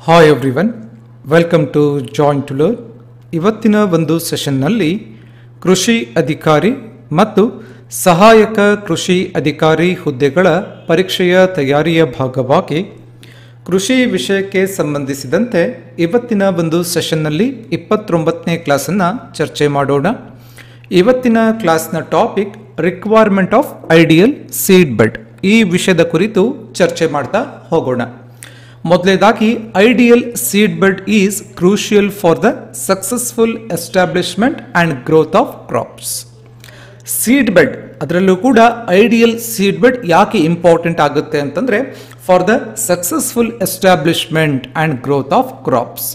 Hi everyone, welcome to join to learn. ಇವತ್ತಿನ ಒಂದು ಸೆಷನ್ನಲ್ಲಿ ಕೃಷಿ ಅಧಿಕಾರಿ ಮತ್ತು ಸಹಾಯಕ ಕೃಷಿ ಅಧಿಕಾರಿ ಹುದ್ದೆಗಳ ಪರೀಕ್ಷೆಯ ತಯಾರಿಯ ಭಾಗವಾಗಿ ಕೃಷಿ ವಿಷಯಕ್ಕೆ ಸಂಬಂಧಿಸಿದಂತೆ ಇವತ್ತಿನ ಒಂದು ಸೆಷನ್ನಲ್ಲಿ 29ನೇ ಕ್ಲಾಸನ್ನು ಚರ್ಚೆ ಮಾಡೋಣ. ಇವತ್ತಿನ ಕ್ಲಾಸ್ನ topic requirement of ideal seed bed. ಈ ವಿಷಯದ ಕುರಿತು ಚರ್ಚೆ ಮಾಡ್ತಾ ಹೋಗೋಣ. ಮೊದಲನೇದಾಗಿ, ideal seed bed is crucial for the successful establishment and growth of crops. Seed bed, ಅದರಲ್ಲೂ ಕೂಡ ಐಡಿಯಲ್ ಸೀಡ್ ಬೆಡ್ ಯಾಕೆ ಇಂಪಾರ್ಟೆಂಟ್ ಆಗುತ್ತೆ ಅಂತಂದರೆ, for the successful establishment and growth of crops.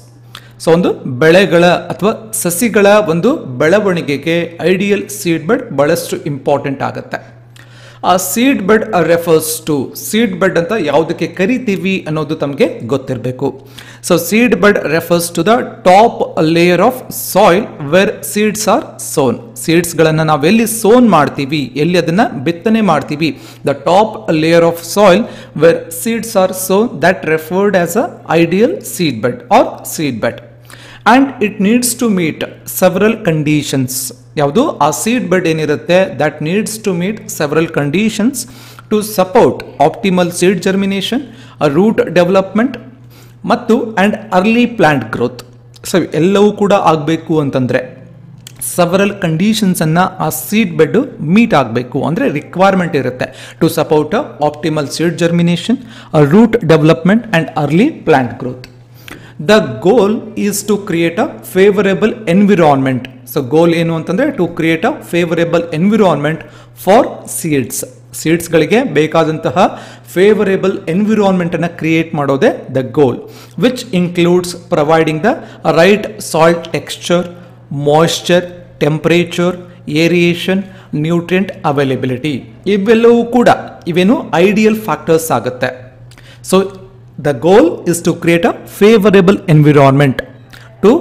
So ಒಂದು ಬೆಳೆಗಳ ಅಥವಾ ಸಸಿಗಳ ಒಂದು ಬೆಳವಣಿಗೆಗೆ ಐಡಿಯಲ್ ಸೀಡ್ ಬೆಡ್ ಬಹಳಷ್ಟು ಇಂಪಾರ್ಟೆಂಟ್ ಆಗುತ್ತೆ. ಆ seed bed refers to, seed bed ಅಂತ ಯಾವುದಕ್ಕೆ ಕರಿತೀವಿ ಅನ್ನೋದು ತಮಗೆ ಗೊತ್ತಿರಬೇಕು. So seed bed refers to the top layer of soil where seeds are sown. ಸೀಡ್ಸ್ಗಳನ್ನು ನಾವು ಎಲ್ಲಿ ಸೋನ್ ಮಾಡ್ತೀವಿ, ಎಲ್ಲಿ ಅದನ್ನು ಬಿತ್ತನೆ ಮಾಡ್ತೀವಿ, the top layer of soil where seeds are sown, that referred as a ideal seed bed or seed bed. And it needs to meet several conditions. ಯಾವುದು ಆ ಸೀಡ್ ಬೆಡ್ ಏನಿರುತ್ತೆ, that needs to meet several conditions to support optimal seed germination, a root development ಮತ್ತು and early plant growth. So ಎಲ್ಲವೂ ಕೂಡ ಆಗಬೇಕು ಅಂತಂದರೆ several ಕಂಡೀಷನ್ಸನ್ನು ಆ seed bed meet ಆಗಬೇಕು, ಅಂದರೆ ರಿಕ್ವೈರ್ಮೆಂಟ್ ಇರುತ್ತೆ. To support optimal seed germination, root development and early plant growth. The goal is to create a favorable environment. So goal ಏನು ಅಂತಂದರೆ to create a favorable environment for seeds. ಸೀಡ್ಸ್ಗಳಿಗೆ ಬೇಕಾದಂತಹ favourable ಎನ್ವಿರಾನ್ಮೆಂಟನ್ನು create ಮಾಡೋದೇ the goal, which includes providing the right soil texture, moisture, temperature, aeration, nutrient availability. ಇವೆಲ್ಲವೂ ಕೂಡ ಇವೇನು ideal factors ಆಗುತ್ತೆ. So the goal is to create a favorable environment to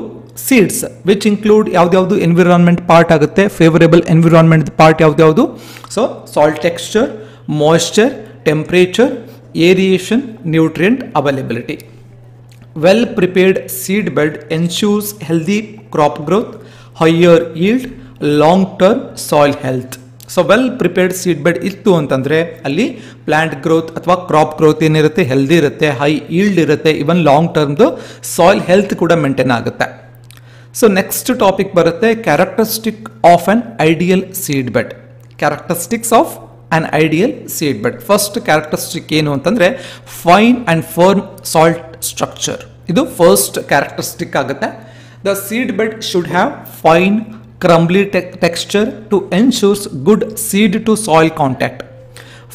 seeds, which include ಯಾವ್ದು environment part ಆಗುತ್ತೆ. favorable environment part ಯಾವ್ದು? So soil texture, moisture, temperature, aeration, nutrient availability. Well prepared seed bed ensures healthy crop growth, higher yield, long term soil health. So well prepared seed bed ಇತ್ತು ಅಂತಂದರೆ ಅಲ್ಲಿ plant growth ಅಥವಾ crop growth ಏನಿರುತ್ತೆ healthy ಇರುತ್ತೆ, high yield ಇರುತ್ತೆ, ಇವನ್ long ಟರ್ಮ್ದು soil health ಕೂಡ maintain ಆಗುತ್ತೆ. So next topic ಬರುತ್ತೆ characteristic of on ideal seed bed. Characteristics of on ideal seed bed. First characteristic ಏನು ಅಂತಂದರೆ fine and firm soil structure. ಇದು first characteristic ಆಗುತ್ತೆ. The seed bed should have fine crumbly texture to ensures good seed to soil contact.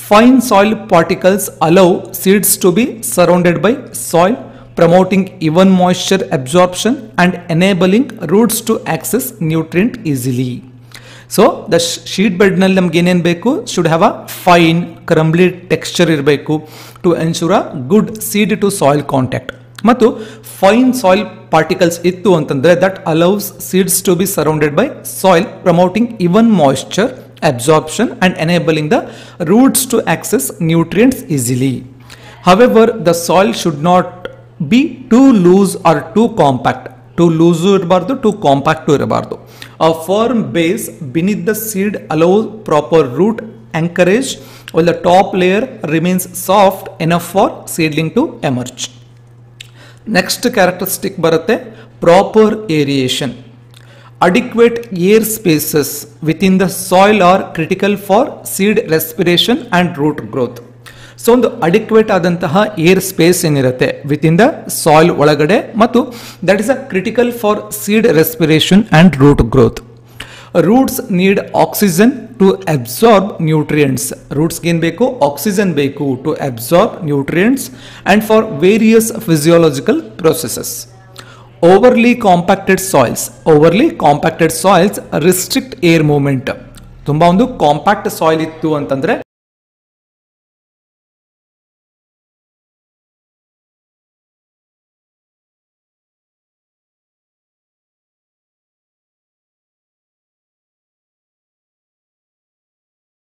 Fine soil particles allow seeds to be surrounded by soil, promoting even moisture absorption and enabling roots to access nutrient easily. So the seed bed nalli namge enen beku, should have a fine crumbly texture irbeku to ensure a good seed to soil contact. ಮತ್ತು fine soil particles ಇತ್ತು ಅಂತಂದರೆ that allows seeds to be surrounded by soil, promoting even moisture absorption and enabling the roots to access nutrients easily. However the soil should not be too loose or too compact. Too loose ಇರಬಾರ್ದು, too compact ಇರಬಾರ್ದು. A firm base beneath the seed allows proper root anchorage while the top layer remains soft enough for seedling to emerge. Next characteristic ಬರುತ್ತೆ proper aeration. Adequate air spaces within the soil are critical for seed respiration and root growth. So ಒಂದು adequate ಆದಂತಹ air space ಏನಿರುತ್ತೆ within the soil ಒಳಗಡೆ, ಮತ್ತು that is a critical for seed respiration and root growth. Roots need oxygen to absorb nutrients. ರೂಟ್ಸ್ಗೆ ಏನು ಬೇಕು? Oxygen ಬೇಕು to absorb nutrients and for various physiological processes. Overly compacted soils restrict air movement. ತುಂಬ ಒಂದು compact soil ಇತ್ತು ಅಂತಂದರೆ